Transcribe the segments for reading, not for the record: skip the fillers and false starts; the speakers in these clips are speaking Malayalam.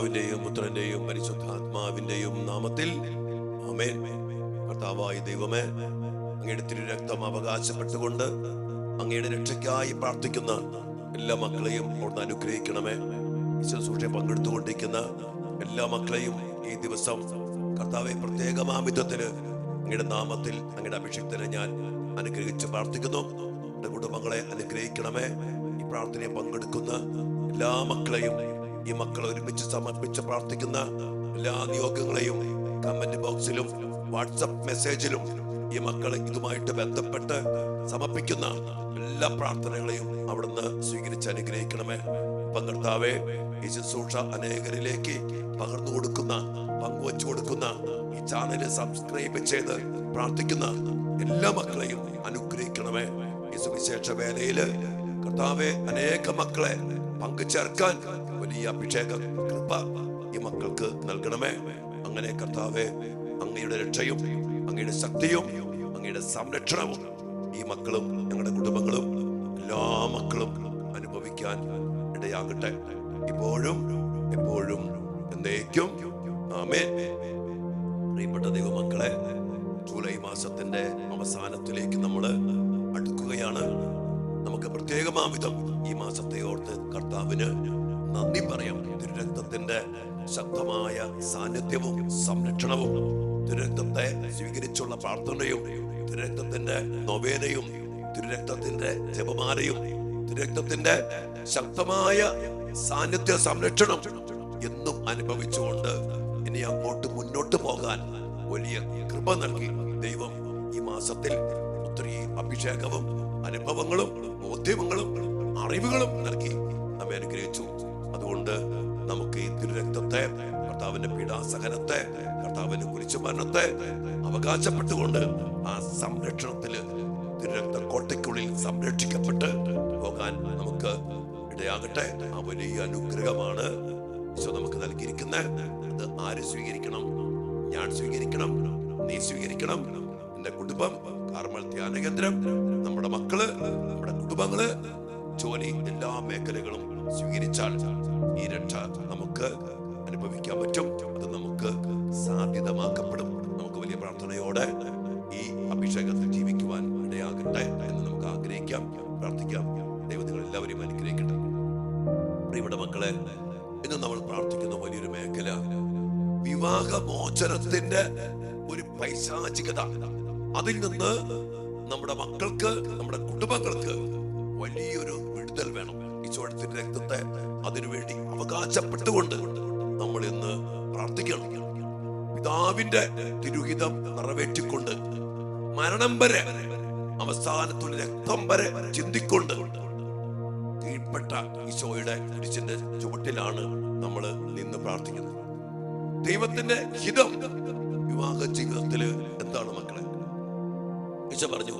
പിതാവിന്റെയും പുത്രന്റെയും പരിശുദ്ധാത്മാവിന്റെയും നാമത്തിൽ ആമേൻ. കർത്താവായ ദൈവമേ, അങ്ങയുടെ തിരുരക്തം അവകാശപ്പെട്ടുകൊണ്ട് അങ്ങയുടെ രക്ഷയ്ക്കായി പ്രാർത്ഥിക്കുന്ന എല്ലാ മക്കളെയും അവിടുന്ന് അനുഗ്രഹിക്കണമേ. ശുശ്രൂഷ പങ്കെടുത്തുകൊണ്ടിരിക്കുന്ന എല്ലാ മക്കളെയും ഈ ദിവസം കർത്താവെ പ്രത്യേകമാമിത്വത്തിന് അങ്ങയുടെ നാമത്തിൽ അങ്ങയുടെ അഭിഷിക്തനെ ഞാൻ അനുഗ്രഹിച്ച് പ്രാർത്ഥിക്കുന്നു. എൻ്റെ കുടുംബങ്ങളെ അനുഗ്രഹിക്കണമേ. ഈ പ്രാർത്ഥനയെ പങ്കെടുക്കുന്ന എല്ലാ മക്കളെയും, ഈ മക്കൾ ഒരുമിച്ച് സമർപ്പിച്ച് പ്രാർത്ഥിക്കുന്ന എല്ലാ നിയോഗങ്ങളെയും കമന്റ് ബോക്സിലും വാട്സപ്പ് മെസ്സേജിലും ഈ മക്കൾ ഇതുമായിട്ട് ബന്ധപ്പെട്ട് സമർപ്പിക്കുന്ന എല്ലാ പ്രാർത്ഥനകളെയും അവിടുന്ന് സ്വീകരിച്ച് അനുഗ്രഹിക്കണമേ. കർത്താവേ, ഈ ശുശ്രൂഷ അനേകരിലേക്ക് പകർന്നു കൊടുക്കുന്ന, പങ്കുവച്ചു കൊടുക്കുന്ന, ഈ ചാനൽ സബ്സ്ക്രൈബ് ചെയ്ത് പ്രാർത്ഥിക്കുന്ന എല്ലാ മക്കളെയും അനുഗ്രഹിക്കണമേ. ഈ സുവിശേഷ വേലയില് കർത്താവെ അനേക മക്കളെ പങ്കുചേർക്കാൻ വലിയ അഭിഷേക കൃപ ഈ മക്കൾക്ക് നൽകണമേ. അങ്ങനെ കർത്താവെ, അങ്ങയുടെ രക്ഷയും അങ്ങയുടെ ശക്തിയും അങ്ങയുടെ സംരക്ഷണവും ഈ മക്കളും ഞങ്ങളുടെ കുടുംബങ്ങളും എല്ലാ മക്കളും അനുഭവിക്കാൻ ഇടയാകട്ടെ, ഇപ്പോഴും എപ്പോഴും എന്നേക്കും. ആമേൻ. പ്രിയപ്പെട്ട ദൈവമക്കളെ, ജൂലൈ മാസത്തിന്റെ അവസാനത്തിലേക്ക് നമ്മൾ അടുക്കുകയാണ്. നമുക്ക് പ്രത്യേകമാവിധം ഈ മാസത്തെ ഓർത്ത് കർത്താവിന് നന്ദി പറയാം. തിരുരക്തത്തിന്റെ ശക്തമായ സാന്നിധ്യവും സംരക്ഷണവും, തിരുരക്തത്തെ സ്വീകരിച്ചുള്ള പ്രാർത്ഥനയും, തിരുരക്തത്തിന്റെ നൊവേനയും, തിരുരക്തത്തിന്റെ ജപമാലയും, തിരുരക്തത്തിന്റെ ശക്തമായ സാന്നിധ്യ സംരക്ഷണം എന്നും അനുഭവിച്ചുകൊണ്ട് ഇനി അങ്ങോട്ട് മുന്നോട്ട് പോകാൻ വലിയ കൃപ നൽകി ദൈവം ഈ മാസത്തിൽ ഒത്തിരി അഭിഷേകവും അനുഭവങ്ങളും ബോധ്യങ്ങളും അറിവുകളും നൽകി നമ്മെ അനുഗ്രഹിച്ചു. അതുകൊണ്ട് നമുക്ക് ഈ തിരുരക്തത്തെ, കർത്താവിന്റെ പീഡാസഹനത്തെ, കർത്താവിന്റെ കുരിശുമരണത്തെ അവകാശപ്പെട്ടുകൊണ്ട് ആ സംരക്ഷണത്തില് തിരുരക്ത കോട്ടയ്ക്കുള്ളിൽ സംരക്ഷിക്കപ്പെട്ട് പോകാൻ നമുക്ക് ഇടയാകട്ടെ. ആ വലിയ അനുഗ്രഹമാണ് ഈശോ നമുക്ക് നൽകിയിരിക്കുന്നത്. അത് ആര് സ്വീകരിക്കണം? ഞാൻ സ്വീകരിക്കണം, നീ സ്വീകരിക്കണം. എന്റെ കുടുംബം, കാർമൽ ധ്യാന കേന്ദ്രം, നമ്മുടെ മക്കള്, നമ്മുടെ കുടുംബങ്ങള്, ജോലി, എല്ലാ മേഖലകളും സ്വീകരിച്ചാൽ ഈ രക്ഷ നമുക്ക് അനുഭവിക്കാൻ പറ്റും. അത് നമുക്ക് സാധ്യതമാക്കപ്പെടും. നമുക്ക് വലിയ പ്രാർത്ഥനയോടെ ഈ അഭിഷേകത്തിൽ ജീവിക്കുവാൻ ഇടയാകട്ടെ എന്ന് നമുക്ക് ആഗ്രഹിക്കാം, പ്രാർത്ഥിക്കാം. ദൈവം നിങ്ങൾ എല്ലാവരെയും അനുഗ്രഹിക്കട്ടെ. പ്രിയപ്പെട്ട മക്കളെ, ഇന്ന് നമ്മൾ പ്രാർത്ഥിക്കുന്ന വലിയൊരു മേഖല വിവാഹമോചനത്തിന്റെ ഒരു പൈശാചികത. അതിൽ നിന്ന് നമ്മുടെ മക്കൾക്ക്, നമ്മുടെ കുടുംബങ്ങൾക്ക് വലിയൊരു വിടുതൽ വേണം. ഈശോയുടെ രക്തത്തെ അതിനുവേണ്ടി അവകാശപ്പെട്ടുകൊണ്ട് നമ്മൾ ഇന്ന് പ്രാർത്ഥിക്കണം. പിതാവിന്റെ തിരുഹിതം നിറവേറ്റിക്കൊണ്ട് മരണം വരെ, അവസാനത്തുള്ള രക്തം വരെ ചിന്തിക്കൊണ്ട് കീഴ്പ്പെട്ട ഈശോയുടെ കുരിശിന്റെ ചുവട്ടിലാണ് നമ്മൾ നിന്ന് പ്രാർത്ഥിക്കുന്നത്. ദൈവത്തിന്റെ ഹിതം വിവാഹ ജീവിതത്തില് എന്താണ് മക്കളെ? ഈശോ പറഞ്ഞു,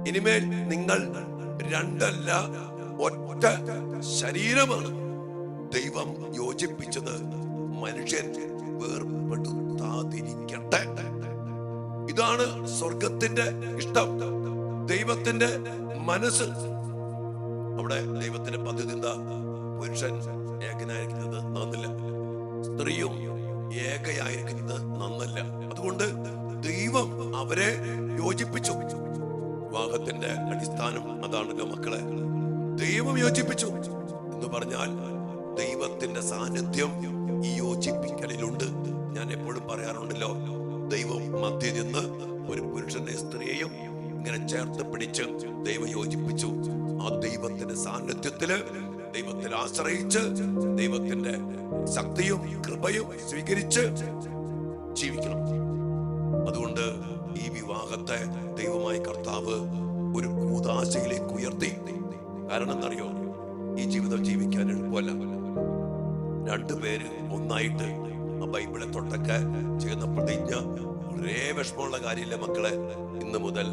ഇനിമേൽ നിങ്ങൾ രണ്ടല്ല ഒറ്റ ശരീരമാണ്. ദൈവം യോജിപ്പിച്ചത് മനുഷ്യൻ വേർപെടുത്താതിരിക്കട്ടെ. ഇതാണ് സ്വർഗത്തിന്റെ ഇഷ്ടം, ദൈവത്തിന്റെ മനസ്സ്. അവിടെ ദൈവത്തിന്റെ പദ്ധതി എന്താ? പുരുഷൻ ഏകനായിരിക്കുന്നത് നന്നല്ല, സ്ത്രീയും ഏകയായിരിക്കുന്നത് നന്നല്ല. അതുകൊണ്ട് ദൈവം അവരെ യോജിപ്പിച്ചു. വിവാഹത്തിന്റെ അടിസ്ഥാനം അതാണല്ലോ മക്കളെ. ദൈവം യോജിപ്പിച്ചു എന്ന് പറഞ്ഞാൽ ദൈവത്തിന്റെ സാന്നിധ്യം ഈ യോജിപ്പിക്കലിലുണ്ട്. ഞാൻ എപ്പോഴും പറയാറുണ്ടല്ലോ, ദൈവം മധ്യ നിന്ന് ഒരു പുരുഷനെ സ്ത്രീയെയും ഇങ്ങനെ ചേർത്ത് പിടിച്ച് ദൈവം യോജിപ്പിച്ചു. ആ ദൈവത്തിന്റെ സാന്നിധ്യത്തില്, ദൈവത്തിൽ ആശ്രയിച്ച്, ദൈവത്തിന്റെ ശക്തിയും കൃപയും സ്വീകരിച്ച് ജീവിക്കണം. അതുകൊണ്ട് ഈ വിവാഹത്തെ ദൈവമായി കർത്താവ് ഒരു കൂദാശയിലേക്ക് ഉയർത്തി. കാരണം എന്നറിയോ? ഈ ജീവിതം ജീവിക്കാൻ എളുപ്പമല്ല. രണ്ടുപേര് ഒന്നായിട്ട് ആ ബൈബിളെ തൊട്ടൊക്കെ ചെയ്യുന്ന പ്രതിജ്ഞ ഒരേ വിഷമമുള്ള കാര്യമില്ല മക്കളെ. ഇന്ന് മുതൽ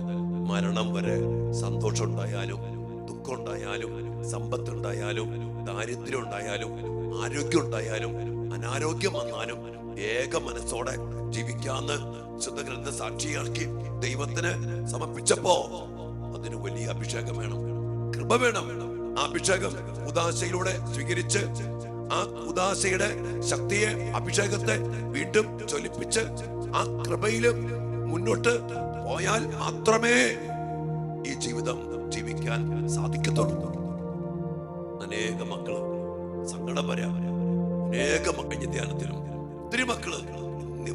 മരണം വരെ സന്തോഷം ഉണ്ടായാലും ദുഃഖം ഉണ്ടായാലും സമ്പത്ത് ഉണ്ടായാലും ദാരിദ്ര്യം ഉണ്ടായാലും ആരോഗ്യം ഉണ്ടായാലും അനാരോഗ്യം വന്നാലും ഏക മനസ്സോടെ ജീവിക്കാന്ന് വിശുദ്ധ ഗ്രന്ഥ സാക്ഷിയാക്കി ദൈവത്തിന് സമർപ്പിച്ചപ്പോ അതിന് വലിയ അഭിഷേകം വേണം, കൃപ വേണം. ആ അഭിഷേകം ഉദാശയിലൂടെ സ്വീകരിച്ച് ആ ഉദാശയുടെ ശക്തിയെ, അഭിഷേകത്തെ വീണ്ടും ജ്വലിപ്പിച്ച് ആ കൃപയില് മുന്നോട്ട് പോയാൽ മാത്രമേ ഈ ജീവിതം ജീവിക്കാൻ സാധിക്കത്തുള്ളൂ. അനേക മക്കള് സങ്കടം വരാം, അനേക മക്കൾ ധ്യാനത്തിലും ഒത്തിരി മക്കള്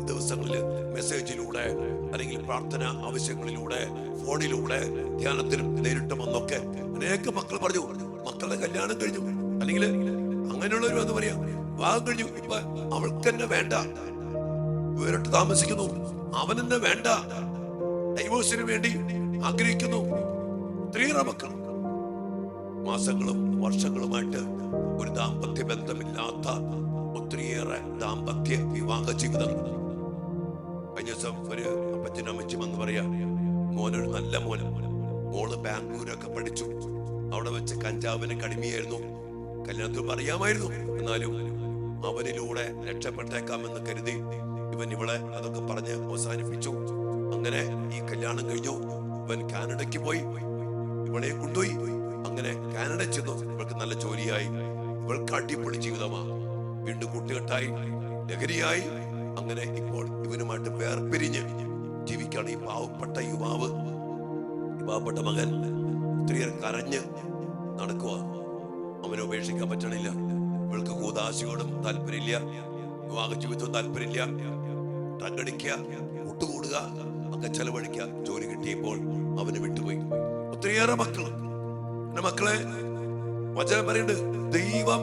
ദിവസങ്ങളില് മെസ്സേജിലൂടെ അല്ലെങ്കിൽ പ്രാർത്ഥന ആവശ്യങ്ങളിലൂടെ ഫോണിലൂടെ ധ്യാനത്തിലും നേരിട്ട് വന്നൊക്കെ അനേക മക്കൾ പറഞ്ഞു മക്കളുടെ കല്യാണം കഴിഞ്ഞു, അല്ലെങ്കിൽ അങ്ങനെയുള്ളവരും എന്ന് പറയാം വിവാഹം കഴിഞ്ഞു, ഇപ്പൊ അവൾക്ക് തന്നെ വേണ്ട, വേറിട്ട് താമസിക്കുന്നു, അവനെന്നെ വേണ്ട, ഡൈവോഴ്സിന് വേണ്ടി ആഗ്രഹിക്കുന്നു. ഒത്തിരിയേറെ മക്കൾ മാസങ്ങളും വർഷങ്ങളുമായിട്ട് ഒരു ദാമ്പത്യ ബന്ധമില്ലാത്ത ഒത്തിരിയേറെ ദാമ്പത്യ വിവാഹ ജീവിതം. കഴിഞ്ഞ ദിവസം ഒരു അപ്പച്ചനും അമ്മച്ചും എന്ന് പറയാ, മോനൊരു നല്ല മോള് ബാംഗ്ലൂരൊക്കെ പഠിച്ചു, അവിടെ വെച്ച് കഞ്ചാവിന് കടിമയായിരുന്നു, കല്യാണത്തിൽ അറിയാമായിരുന്നു, എന്നാലും അവനിലൂടെ രക്ഷപ്പെട്ടേക്കാമെന്ന് കരുതി ഇവൻ ഇവളെ അതൊക്കെ പറഞ്ഞ് അവസാനിപ്പിച്ചു. അങ്ങനെ ഈ കല്യാണം കഴിഞ്ഞു, ഇവൻ കാനഡയ്ക്ക് പോയി, ഇവളെ കൊണ്ടുപോയി. അങ്ങനെ കാനഡ ചെന്നു, ഇവൾക്ക് നല്ല ജോലിയായി, ഇവൾക്ക് അടിപൊളി ജീവിതമാ, വീണ്ടും കൂട്ടുകെട്ടായി, ലഹരിയായി. അങ്ങനെ ഇപ്പോൾ ഇവനുമായിട്ട് വേർപിരിഞ്ഞ് ജീവിക്കാണ് ഈ പാവപ്പെട്ട യുവാവ്, പാവപ്പെട്ട മകൻ. ഒത്തിരിയേറെ കരഞ്ഞ് നടക്കുക, അവനെ ഉപേക്ഷിക്കാൻ പറ്റണില്ല. ഇവൾക്ക് കൂതാശയോടും താല്പര്യമില്ല, വിവാഹ ജീവിതവും താല്പര്യമില്ല, ടങ്കടിക്കുക, കൂട്ടുകൂടുക, ഒക്കെ ചെലവഴിക്കുക. ജോലി കിട്ടിയപ്പോൾ അവന് വിട്ടുപോയി. ഒത്തിരിയേറെ മക്കള്, എന്റെ മക്കളെ വചനം പറയുന്നുണ്ട്, ദൈവം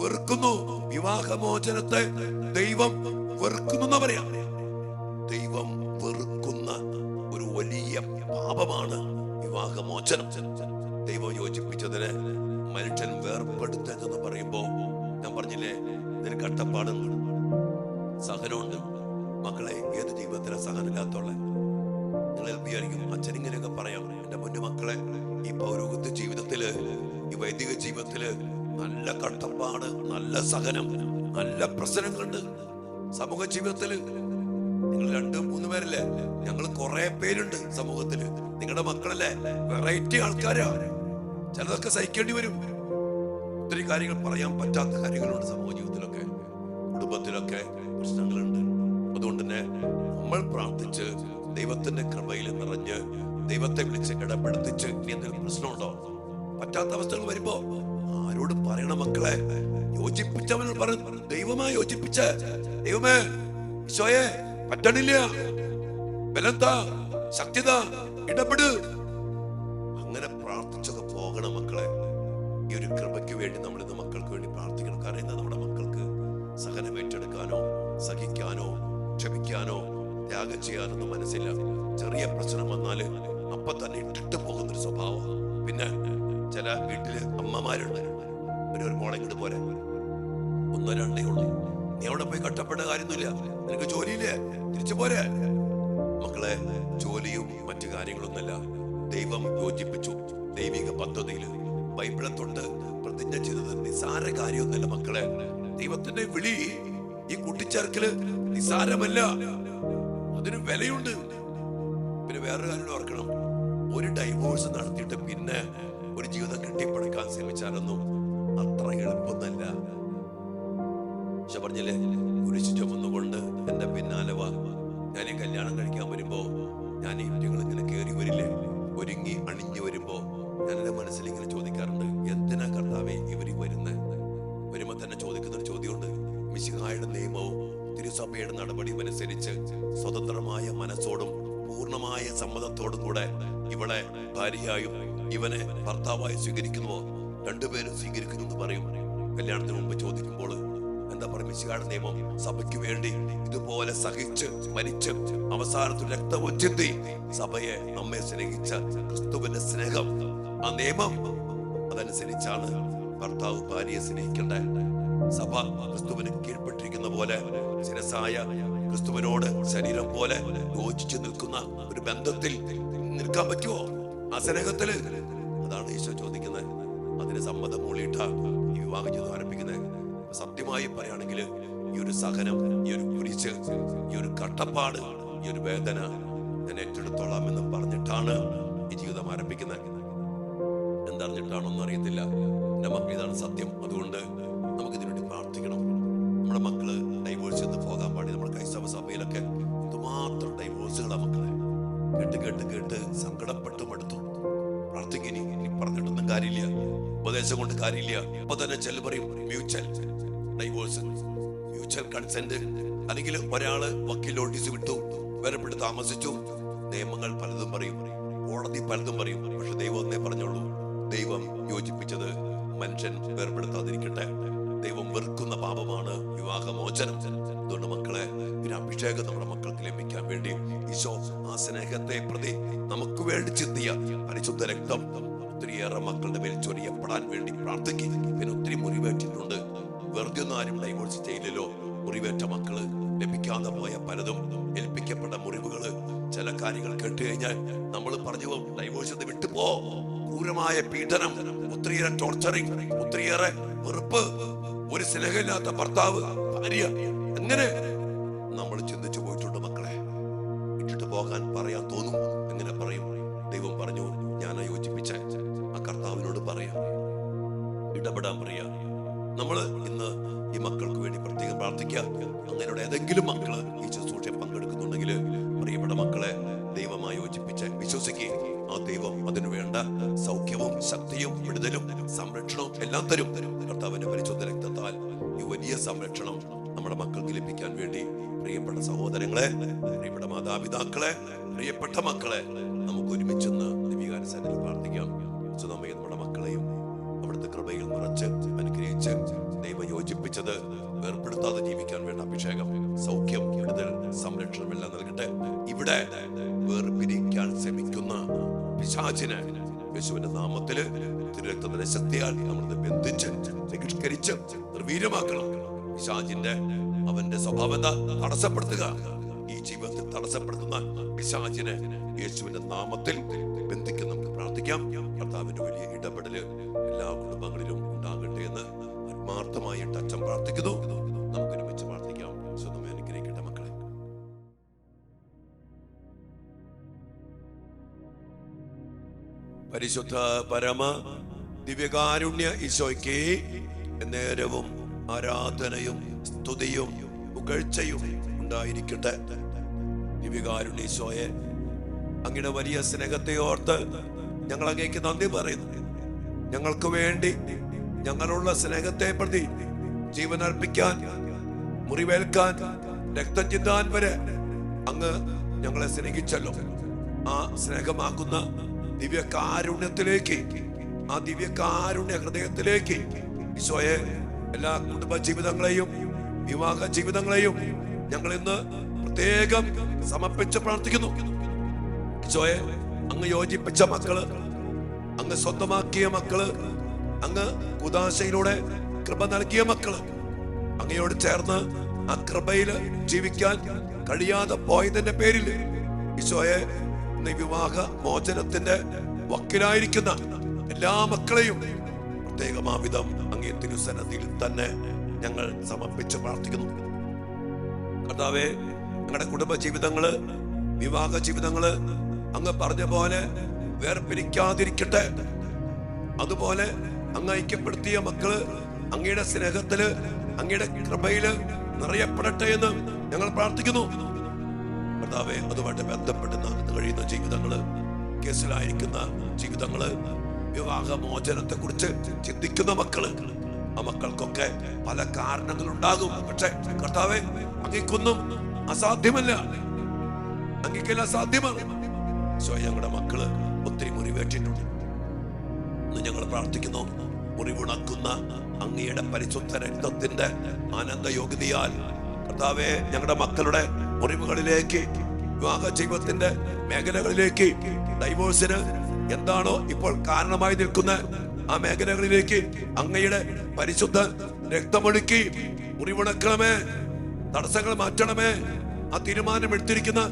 വെറുക്കുന്നു വിവാഹമോചനത്തെ, ദൈവം വെറുക്കുന്നു എന്ന് പറയാം. ദൈവം വെറുക്കുന്ന ഒരു വലിയ പാപമാണ് വിവാഹമോചനം. ദൈവം യോജിപ്പിച്ചതിനെ മനുഷ്യൻ വേർപ്പെടുത്തതെന്ന് പറയുമ്പോ ഞാൻ പറഞ്ഞില്ലേ, ഇതിന് കഷ്ടപ്പാടുണ്ട്, സഹനമുണ്ട്. മക്കളെ, ഏത് ജീവിതത്തിലെ സഹനമില്ലാത്തുള്ള നിങ്ങൾ വിചാരിക്കും അച്ഛൻ ഇങ്ങനെയൊക്കെ പറയാം. എന്റെ പൊന്നു മക്കളെ, ഈ പൗരോഹിത്യ ജീവിതത്തില്, ഈ വൈദിക ജീവിതത്തില് നല്ല കഷ്ടപ്പാട്, നല്ല സഹനം, നല്ല പ്രശ്നങ്ങളുണ്ട്. സമൂഹ ജീവിതത്തില് നിങ്ങൾ 2-3 പേരല്ലേ, ഞങ്ങൾ കുറെ പേരുണ്ട് സമൂഹത്തില്. നിങ്ങളുടെ മക്കളല്ലേ, വെറൈറ്റി ആൾക്കാരാ, ചിലതൊക്കെ സഹിക്കേണ്ടി വരും. ഒത്തിരി കാര്യങ്ങൾ പറയാൻ പറ്റാത്ത കാര്യങ്ങളുണ്ട് സമൂഹ ജീവിതത്തിലൊക്കെ, കുടുംബത്തിലൊക്കെ പ്രശ്നങ്ങളുണ്ട്. അതുകൊണ്ട് തന്നെ നമ്മൾ പ്രാർത്ഥിച്ച് ദൈവത്തിന്റെ കൃപയിൽ നിറഞ്ഞ് ദൈവത്തെ വിളിച്ച് ഇടപെടുത്തിച്ച് ഇനി എന്തെങ്കിലും പ്രശ്നമുണ്ടോ, പറ്റാത്ത അവസ്ഥകൾ വരുമ്പോ ആരോട് പറയണം മക്കളെ? യോജിപ്പിച്ചവനോട് പറഞ്ഞു, ദൈവമായി യോജിപ്പിച്ച, ദൈവമേ ഈശോയെ പറ്റണില്ല, ബലന്താ, ശക്തിത, ഇടപെട്. അങ്ങനെ പ്രാർത്ഥിച്ചൊക്കെ പോകണം മക്കളെ. ഈ ഒരു കൃപയ്ക്ക് വേണ്ടി നമ്മൾ ഇന്ന് മക്കൾക്ക് വേണ്ടി പ്രാർത്ഥിക്കണം. കാരണം ഇന്ന് നമ്മുടെ മക്കൾക്ക് സഹനം ഏറ്റെടുക്കാനോ സഹിക്കാനോ ക്ഷമിക്കാനോ ത്യാഗം ചെയ്യാനൊന്നും മനസ്സില്ല. ചെറിയ പ്രശ്നം വന്നാല് അപ്പൊ തന്നെ ഇട്ടിട്ട് പോകുന്നൊരു സ്വഭാവം. പിന്നെ ചില വീട്ടില് അമ്മമാരുണ്ട്, ഒരു മോളെ ഇങ്ങോട്ട് പോരെ, 1-2 ഉള്ളൂ, നീ അവിടെ പോയി കഷ്ടപ്പെട്ട കാര്യമൊന്നുമില്ല, നിനക്ക് ജോലിയില്ലേ, തിരിച്ചു പോരെ. മക്കളെ, ജോലിയും മറ്റു കാര്യങ്ങളൊന്നുമല്ല, ദൈവം യോജിപ്പിച്ചു. ദൈവിക പദ്ധതിയില് ബൈബിളെ തൊട്ട് പ്രതിജ്ഞ ചെയ്തത് നിസാര കാര്യമൊന്നുമല്ല മക്കളെ. ദൈവത്തിന്റെ വിളി, ഈ കൂട്ടിച്ചേർക്കല് നിസാരമല്ല, അതിന് വിലയുണ്ട്. പിന്നെ വേറൊരു കാര്യം ഓർക്കണം, ഒരു ഡൈവോഴ്സ് നടത്തിയിട്ട് പിന്നെ ഒരു ജീവിതം കെട്ടിപ്പടുക്കാൻ ശ്രമിച്ചാലൊന്നും അത്ര എളുപ്പമൊന്നല്ല. പക്ഷെ പറഞ്ഞില്ലേ, കുരിശ് ചുമന്നുകൊണ്ട് എന്റെ പിന്നാലെ വാ. ഞാൻ ഈ കല്യാണം കഴിക്കാൻ വരുമ്പോ ഞാൻ ഈ കുട്ടികൾ ഇങ്ങനെ കയറി വരില്ലേ, ഒരുങ്ങി അണിഞ്ഞു വരുമ്പോ ഞാൻ എന്റെ മനസ്സിൽ ഇങ്ങനെ ചോദിക്കാറുണ്ട്, എന്തിനാ കർത്താവേ ഇവര് വരുമ്പോ തന്നെ ചോദിക്കുന്നൊരു ചോദ്യമുണ്ട്. മിശിഹായുടെ നിയമവും തിരുസഭയുടെ നടപടിയും അനുസരിച്ച് സ്വതന്ത്രമായ മനസ്സോടും പൂർണ്ണമായ സമ്മതത്തോടും കൂടെ ഇവളെ ഭാര്യയായും ഇവനെ ഭർത്താവായി സ്വീകരിക്കുന്നുവോ? 2 പേരും സ്വീകരിക്കുന്നു എന്ന് പറയും. കല്യാണത്തിന് മുമ്പ് ചോദിക്കുമ്പോൾ എന്താ പറയുക, മിശിഹായുടെ നിയമം സഭയ്ക്ക് വേണ്ടി ഇതുപോലെ സഹിച്ച് മരിച്ച് അവസാനത്തിൽ രക്തവും ചിന്തി സഭയെ നമ്മെ സ്നേഹിച്ച ക്രിസ്തുവിന്റെ സ്നേഹം, ആ നിയമം അതനുസരിച്ചാണ് ഭർത്താവ് ഭാര്യയെ സ്നേഹിക്കേണ്ടത്. സഭ ക്രിസ്തുവിന് കീഴ്പ്പെട്ടിരിക്കുന്ന പോലെ ശിരസായ ക്രിസ്തുവിനോട് ശരീരം പോലെ യോജിച്ചു നിൽക്കുന്ന ഒരു ബന്ധത്തിൽ നിൽക്കാൻ പറ്റുമോ? ആ സ്നേഹത്തില് അതാണ് ഈശോ ചോദിക്കുന്നത്. അതിന് സമ്മതം മൂളിയിട്ട ഈ വിവാഹ ജീവിതം ആരംഭിക്കുന്നത്. സത്യമായി പറയുകയാണെങ്കിൽ ഈ ഒരു സഹനം, ഈ ഒരു കുരിശ്, ഈ ഒരു കഷ്ടപ്പാട്, ഈ ഒരു വേദന ഞാൻ ഏറ്റെടുത്തോളാം എന്ന് പറഞ്ഞിട്ടാണ് ഈ ജീവിതം ആരംഭിക്കുന്നത്. എന്തറിഞ്ഞിട്ടാണോന്നും അറിയത്തില്ല. എന്റെ മക്കൾ, ഇതാണ് സത്യം. അതുകൊണ്ട് നമുക്ക് ഇതിനുവേണ്ടി പ്രാർത്ഥിക്കാം. കേട്ട് കേട്ട് സങ്കടപ്പെട്ട് മടുത്തു. പ്രാർത്ഥിക്കിനി പറഞ്ഞിട്ടൊന്നും കാര്യമില്ല, ഉപദേശം കൊണ്ട് കാര്യമില്ല. അപ്പൊ തന്നെ ചില പറയും മ്യൂച്വൽ ഡൈവോഴ്സ്, മ്യൂച്വൽ കൺസെന്റ്, അല്ലെങ്കിൽ ഒരാള് വക്കീൽ നോട്ടീസ് വിട്ടു, വേർപെട്ട് താമസിച്ചു, നിയമങ്ങൾ പലതും പറയും, കോടതി പലതും പറയും. പക്ഷെ ദൈവം ഒന്നേ പറഞ്ഞോളൂ, ദൈവം യോജിപ്പിച്ചത് മനുഷ്യൻ വേർപെടുത്താതിരിക്കട്ടെ. ദൈവം വെറുക്കുന്ന പാപമാണ് വിവാഹമോചനം. അതുകൊണ്ട് മക്കളെ, ഒരു അഭിഷേകം നമ്മുടെ മക്കൾക്ക് ലഭിക്കാൻ വേണ്ടി ഈശോ ആ സ്നേഹത്തെ പ്രതി നമുക്ക് വേണ്ടി ചിന്തിയ പരിശുദ്ധ രക്തം ഒത്തിരിയേറെ മക്കളുടെ മേൽ ചൊരിയപ്പെടാൻ വേണ്ടി പ്രാർത്ഥിക്കും. പിന്നെ ഒത്തിരി മുറിവേറ്റിട്ടുണ്ട്. വെറുതെ ഒന്നും ആരും ഡൈവോഴ്സ് ചെയ്യില്ലല്ലോ. മുറിവേറ്റ മക്കള്, ലഭിക്കാതെ പോയ പലതും, ഏൽപ്പിക്കപ്പെട്ട മുറിവുകള്, ചില കാര്യങ്ങൾ കേട്ട് കഴിഞ്ഞാൽ നമ്മൾ പറഞ്ഞു പോകും, ഡൈവോഴ്സ് വിട്ടുപോ. ക്രൂരമായ പീഡനം, ഒത്തിരിയേറെ ടോർച്ചറിങ്, ഒത്തിരിയേറെ വെറുപ്പ്, ഒരു സ്നേഹമില്ലാത്ത ഭർത്താവ്, ഭാര്യ, എങ്ങനെ നമ്മൾ ചിന്തിച്ചു പോയിട്ടുണ്ട് മക്കളെ. ഇട്ടിട്ട് പോകാൻ പറയാൻ തോന്നും. എങ്ങനെ പറയും? ദൈവം പറഞ്ഞു, ഞാനാ യോജിപ്പിച്ച. ആ കർത്താവിനോട് പറയാം, ഇടപെടാൻ പറയാ. നമ്മള് ഇന്ന് ഈ മക്കൾക്ക് വേണ്ടി പ്രത്യേകം പ്രാർത്ഥിക്കുക. അങ്ങനെയുള്ള ഏതെങ്കിലും മക്കള് ഈ ശുശ്രൂഷയിൽ പങ്കെടുക്കുന്നുണ്ടെങ്കിൽ, പ്രിയപ്പെട്ട മക്കളെ, ദൈവമായി യോജിപ്പിച്ച് വിശ്വസിക്കുക. ആ ദൈവം അതിനു വേണ്ട സൗഖ്യവും ശക്തിയും വിടുതലും സംരക്ഷണവും എല്ലാം തരും. കർത്താവിന്റെ പരിശുദ്ധ രക്തത്താൽ ഈ വലിയ സംരക്ഷണം നമ്മുടെ മക്കൾക്ക് ലഭിക്കാൻ വേണ്ടി പ്രിയപ്പെട്ട സഹോദരങ്ങളെ, പ്രിയപ്പെട്ട മാതാപിതാക്കളെ, പ്രിയപ്പെട്ട മക്കളെ, നമുക്ക് ഒരുമിച്ചെന്ന് ദിവ്യകാരുണ്യത്തിൽ പ്രാർത്ഥിക്കാം. നമ്മെ നമ്മുടെ മക്കളെയും അവിടുത്തെ കൃപയിൽ നിറച്ച് അനുഗ്രഹിച്ച് ദൈവം യോജിപ്പിച്ചത് വേർപെടുത്താതെ ജീവിക്കാൻ വേണ്ട അഭിഷേകം, സൗഖ്യം, വിടുതൽ, സംരക്ഷണം എല്ലാം നൽകട്ടെ. ഇവിടെ വേർപിരിക്കാൻ ശ്രമിക്കുന്ന പിശാചിനെ യേശുവിന്റെ നാമത്തില് തിരുരക്തത്തിന്റെ ശക്തിയാൽ നമ്മൾ ബന്ധിച്ച് ബഹിഷ്കരിച്ച് നിർവീര്യമാക്കണം. പിശാചിന്റെ അവന്റെ സ്വഭാവം തടസ്സപ്പെടുത്തുക. ഈ ജീവിതത്തിൽ തടസ്സപ്പെടുത്തുന്ന പിശാചിനെ യേശുവിന്റെ നാമത്തിൽ ബന്ധിക്കാൻ നമുക്ക് പ്രാർത്ഥിക്കാം. കർത്താവിന്റെ വലിയ ഇടപെടല് എല്ലാ കുടുംബങ്ങളിലും ഉണ്ടാകട്ടെ എന്ന് ആത്മാർത്ഥമായിട്ട് അച്ഛൻ പ്രാർത്ഥിക്കുന്നു. നമുക്ക് ഒരുമിച്ച് പ്രാർത്ഥിക്കാം. സ്വന്തമായി അനുഗ്രഹിക്കട്ടെ മക്കളെ. പരിശുദ്ധ പരമ ദിവ്യകാരുണ്യ ഈശോയ്ക്ക് നേരവും ആരാധനയും സ്തുതിയും പുകഴ്ചയും ഉണ്ടായിരിക്കട്ടെ. ദിവ്യകാരുണ്യ ഈശോയെ, അങ്ങയുടെ വലിയ സ്നേഹത്തെ ഓർത്ത് ഞങ്ങൾ അങ്ങേക്ക് നന്ദി പറയുന്നു. ഞങ്ങൾക്ക് വേണ്ടി ഞങ്ങളുള്ള സ്നേഹത്തെ പ്രതി ജീവനർപ്പിക്കാൻ, മുറിവേൽക്കാൻ, രക്തം ചിന്താൻ വരെ അങ്ങ് ഞങ്ങളെ സ്നേഹിച്ചല്ലോ. ആ സ്നേഹമാക്കുന്ന ദിവ്യകാരുണ്യത്തിലേക്ക്, ആ ദിവ്യകാരുണ്യ ഹൃദയത്തിലേക്ക് ഈശോയെ എല്ലാ കുടുംബ ജീവിതങ്ങളെയും വിവാഹ ജീവിതങ്ങളെയും ഞങ്ങൾ ഇന്ന് പ്രത്യേകം സമർപ്പിച്ച് പ്രാർത്ഥിക്കുന്നു. ഈശോയെ, അങ്ങ് യോജിപ്പിച്ച മക്കള്, അങ്ങ് സ്വന്തമാക്കിയ മക്കള്, അങ്ങ് ഉദാശയിലൂടെ കൃപ നൽകിയ മക്കള്, അങ്ങയോട് ചേർന്ന് ആ കൃപയിൽ ജീവിക്കാൻ കഴിയാതെ പോയതിന്റെ പേരിൽ ഈശോയെ, ഇന്ന് വിവാഹ മോചനത്തിന്റെ വക്കിലായിരിക്കുന്ന എല്ലാ മക്കളെയും പ്രത്യേകമാവിധം അങ്ങേ തിരുസന്നിധിയിൽ തന്നെ ഞങ്ങൾ സമർപ്പിച്ച് പ്രാർത്ഥിക്കുന്നു. കർത്താവേ, ഞങ്ങളുടെ കുടുംബ ജീവിതങ്ങള്, വിവാഹ ജീവിതങ്ങള് അങ്ങ് പറഞ്ഞ പോലെ വേർപിരിക്കാതിരിക്കട്ടെ. അതുപോലെ അങ്ങ് ഐക്യപ്പെടുത്തിയ മക്കള് അങ്ങയുടെ സ്നേഹത്തില്, അങ്ങയുടെ കൃപയില് നിറയപ്പെടട്ടെ എന്ന് ഞങ്ങൾ പ്രാർത്ഥിക്കുന്നു. കർത്താവേ, അതുമായിട്ട് ബന്ധപ്പെട്ട് നടന്നു കഴിയുന്ന ജീവിതങ്ങള്, കേസിലായിരിക്കുന്ന ജീവിതങ്ങള്, വിവാഹ മോചനത്തെ കുറിച്ച് ചിന്തിക്കുന്ന മക്കള്, ആ മക്കൾക്കൊക്കെ പല കാരണങ്ങളുണ്ടാകും. പക്ഷെ കർത്താവേ, അങ്ങേക്കൊന്നും അസാധ്യമല്ല, അങ്ങേക്കെല്ലാം സാധ്യമാണ്. ഞങ്ങളുടെ മക്കള് ഒത്തിരി മുറിവേറ്റിട്ടുണ്ട്. ഞങ്ങൾ പ്രാർത്ഥിക്കുന്നു, മുറിവുണക്കുന്ന അങ്ങയുടെ പരിശുദ്ധ രക്തത്തിന്റെ ആനന്ദ യോഗ്യതയാൽ കർത്താവേ, ഞങ്ങളുടെ മക്കളുടെ മുറിവുകളിലേക്ക്, വിവാഹ ജീവിതത്തിന്റെ മേഖലകളിലേക്ക്, ഡൈവോഴ്സിന് എന്താണോ ഇപ്പോൾ കാരണമായി നിൽക്കുന്ന ആ മേഖലകളിലേക്ക് അങ്ങയുടെ പരിശുദ്ധ രക്തമൊഴുക്കി മുറിവുണക്കണമേ, തടസ്സങ്ങൾ മാറ്റണമേ. ആ തീരുമാനം എടുത്തിരിക്കുന്ന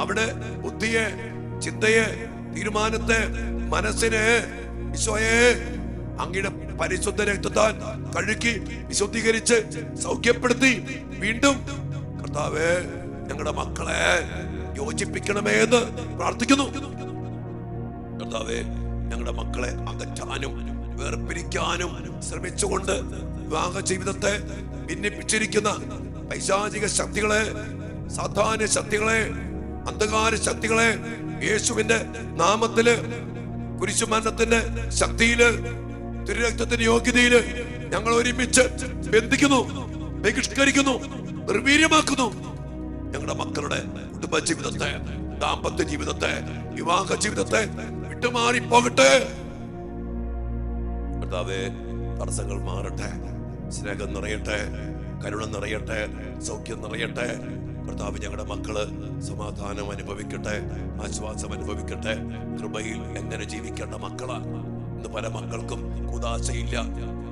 അവിടെ ബുദ്ധിയെ, ചിന്തയെ, തീരുമാനത്തെ, മനസ്സിനെ ഈശോയെ അങ്ങയുടെ പരിശുദ്ധ രക്തത്താൽ കഴുകി വിശുദ്ധീകരിച്ച് സൗഖ്യപ്പെടുത്തി വീണ്ടും കർത്താവേ, ഞങ്ങളുടെ മക്കളെ യോജിപ്പിക്കണമേ എന്ന് പ്രാർത്ഥിക്കുന്നു. കർത്താവേ, ഞങ്ങളുടെ മക്കളെ അകറ്റാനും വേർപിരിക്കാനും ശ്രമിച്ചുകൊണ്ട് വിവാഹ ജീവിതത്തെ ഭിന്നിപ്പിച്ചിരിക്കുന്ന പൈശാചിക ശക്തികളെ, സാധാരണ ശക്തികളെ അന്ധകാര ശക്തികളെ യേശുവിന്റെ നാമത്തില്, കുരിശുമരണത്തിന്റെ ശക്തിയില്, തിരുരക്തത്തിന്റെ യോഗ്യതയില് ഞങ്ങൾ ഒരുമിച്ച് ബന്ധിക്കുന്നു, ബഹിഷ്കരിക്കുന്നു, നിർവീര്യമാക്കുന്നു. ഞങ്ങളുടെ മക്കളുടെ കുടുംബ ജീവിതത്തെ, ദാമ്പത്യ ജീവിതത്തെ, വിവാഹ ജീവിതത്തെ വിട്ടുമാറി പോകട്ടെ. കർത്താവേ, തടസ്സങ്ങൾ മാറട്ടെ, സ്നേഹം നിറയട്ടെ, കരുണ നിറയട്ടെ, സൗഖ്യം നിറയട്ടെ. കർത്താവ്, ഞങ്ങളുടെ മക്കള് സമാധാനം അനുഭവിക്കട്ടെ, ആശ്വാസം അനുഭവിക്കട്ടെ. കൃപയിൽ എങ്ങനെ ജീവിക്കേണ്ട മക്കളാ. ഇന്ന് പല മക്കൾക്കും ഉദാശയില്ല,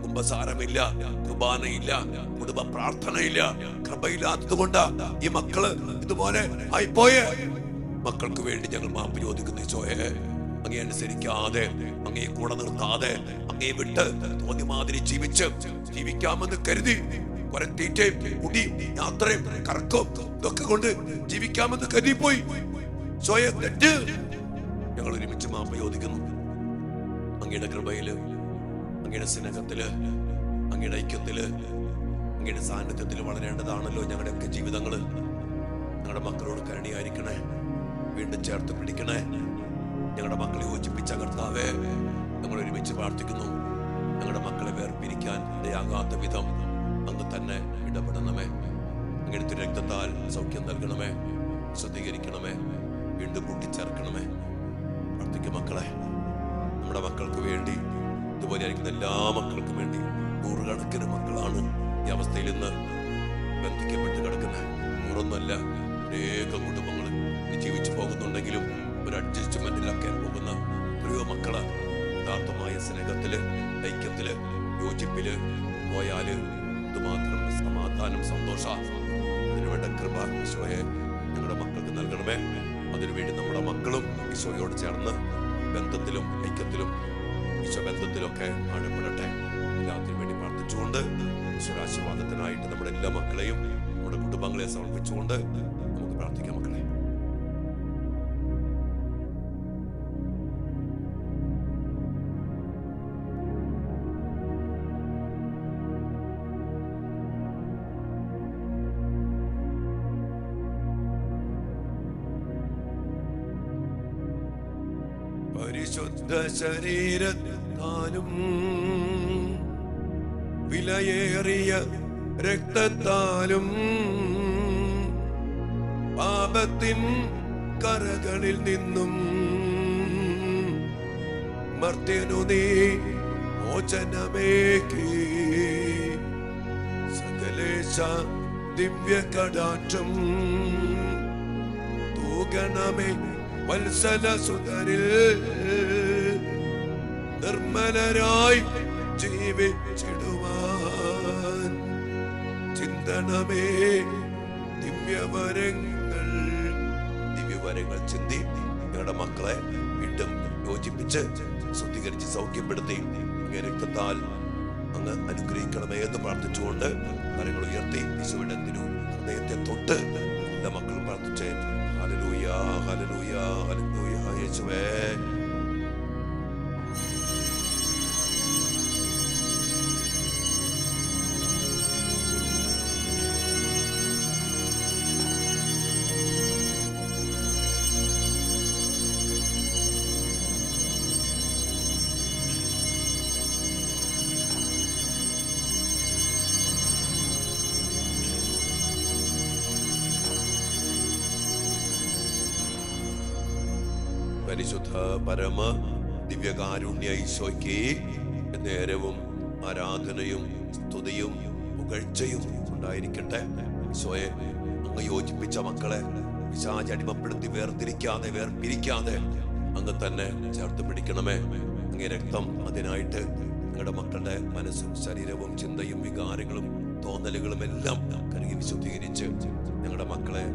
കുമ്പസാരമില്ല, കുർബാനയില്ല, കുടുംബ പ്രാർത്ഥനയില്ല. കൃപയില്ലാത്തത് കൊണ്ടാ ഈ മക്കള് ഇതുപോലെ ആയിപ്പോയെ. മക്കൾക്ക് വേണ്ടി ഞങ്ങൾ മാപ്പ് ചോദിക്കുന്നു ഈശോയെ. അങ്ങേ അനുസരിക്കാതെ, അങ്ങേ കൂടെ നിർത്താതെ, അങ്ങേ വിട്ട് തോന്നി മാതിരി ജീവിക്കാമെന്ന് കരുതി കുറെ തീറ്റയും കുടിയും യാത്രയും കറക്കവും ഇതൊക്കെ കൊണ്ട് ജീവിക്കാമെന്ന് കരുതിപ്പോയി. ഈശോയെ, തെറ്റ്. ഞങ്ങൾ ഒരുമിച്ച് മാപ്പ് ചോദിക്കുന്നു. അങ്ങയുടെ കൃപയില്, അങ്ങയുടെ സ്നേഹത്തില്, അങ്ങയുടെ ഐക്യത്തില്, അങ്ങയുടെ സാന്നിധ്യത്തിൽ വളരേണ്ടതാണല്ലോ ഞങ്ങളുടെയൊക്കെ ജീവിതങ്ങള്. ഞങ്ങളുടെ മക്കളോട് കരുണയായിരിക്കണേ, വീണ്ടും ചേർത്ത് പിടിക്കണേ. ഞങ്ങളുടെ മക്കളെ യോജിപ്പിച്ച കർത്താവേ, ഞങ്ങൾ ഒരുമിച്ച് പ്രാർത്ഥിക്കുന്നു. ഞങ്ങളുടെ മക്കളെ വേർപിരിക്കാൻ ഇടയാകാത്ത വിധം അങ്ങ് തന്നെ ഇടപെടണമേ. അങ്ങയുടെ രക്തത്താൽ സൗഖ്യം നൽകണമേ, ശുദ്ധീകരിക്കണമേ, വീണ്ടും കൂട്ടിച്ചേർക്കണമേ. പ്രാർത്ഥിക്കും മക്കളെ. നമ്മുടെ മക്കൾക്ക് വേണ്ടി, ഇതുപോലെ ആയിരിക്കുന്ന എല്ലാ മക്കൾക്കും വേണ്ടി, നൂറുകണക്കിന് മക്കളാണ് ഈ അവസ്ഥയിൽ ഇന്ന് ബന്ധിക്കപ്പെട്ട് കിടക്കുന്നത്. നൂറൊന്നുമല്ല, അനേകം കുടുംബങ്ങൾ ജീവിച്ചു പോകുന്നുണ്ടെങ്കിലും ഒരു അഡ്ജസ്റ്റ്മെന്റിലൊക്കെ പോകുന്ന എത്രയോ മക്കള് യഥാർത്ഥമായ സ്നേഹത്തില്, ഐക്യത്തില്, യോജിപ്പില് പോയാല് ഇതുമാത്രം സമാധാനം, സന്തോഷ. അതിനുവേണ്ട കൃപ ഈശോയെ ഞങ്ങളുടെ മക്കൾക്ക് നൽകണമേ. അതിനുവേണ്ടി നമ്മുടെ മക്കളും ഈശോയോട് ചേർന്ന് ബന്ധത്തിലും ഐക്യത്തിലും ഈശോ ബന്ധത്തിലൊക്കെ ആഴപ്പെടട്ടെ. എല്ലാത്തിനും വേണ്ടി പ്രാർത്ഥിച്ചുകൊണ്ട് ഈശ്വരാശീർവാദത്തിനായിട്ട് നമ്മുടെ എല്ലാ മക്കളെയും നമ്മുടെ കുടുംബങ്ങളെ സമർപ്പിച്ചുകൊണ്ട് നമുക്ക് പ്രാർത്ഥിക്കാം. മക്കളെ, പരിശുദ്ധ ശരീരത്താലും വിലയേറിയ രക്തത്താലും പാപത്തിൻ കറകളിൽ നിന്നും മർത്യനു നീ മോചനമേകി. സകലേശ ദിവ്യ കടാക്ഷം തൂകണമേ വത്സല സുതരിൽ. നിർമ്മലരായി ജീവിച്ചിടുവാൻ ചിന്തണമേ ദിവ്യവരങ്ങൾ. ദിവ്യവരങ്ങൾ ചിന്തി ഞങ്ങളുടെ മക്കളെ വീണ്ടും യോജിപ്പിച്ച് ശുദ്ധീകരിച്ച് സൗഖ്യപ്പെടുത്തി അങ്ങേ രക്തത്താൽ അങ്ങ് അനുഗ്രഹിക്കണമേ എന്ന് പ്രാർത്ഥിച്ചുകൊണ്ട് കരങ്ങൾ ഉയർത്തി യേശുവിന്റെ ഹൃദയത്തെ തൊട്ട് എല്ലാ മക്കളും പ്രാർത്ഥിച്ചേ. Hallelujah, hallelujah, hallelujah. യേശുവേ, പരിശുദ്ധ പരമ ദിവ്യകാരുണ്യ ഈശോയ്ക്ക് നേരവും ആരാധനയും സ്തുതിയും പുകഴ്ചയും ഉണ്ടായിരിക്കട്ടെ. ഈശോയെ, അങ്ങ് യോജിപ്പിച്ച മക്കളെ പിശാച് അടിമപ്പെടുത്തി വേർപിരിക്കാതെ അങ്ങ് തന്നെ ചേർത്ത് പിടിക്കണമേ. അങ്ങേ രക്തം അതിനായിട്ട് ഞങ്ങളുടെ മക്കളുടെ മനസ്സും ശരീരവും ചിന്തയും വികാരങ്ങളും തോന്നലുകളും എല്ലാം കഴുകി വിശുദ്ധീകരിച്ച് ഞങ്ങളുടെ മക്കളെ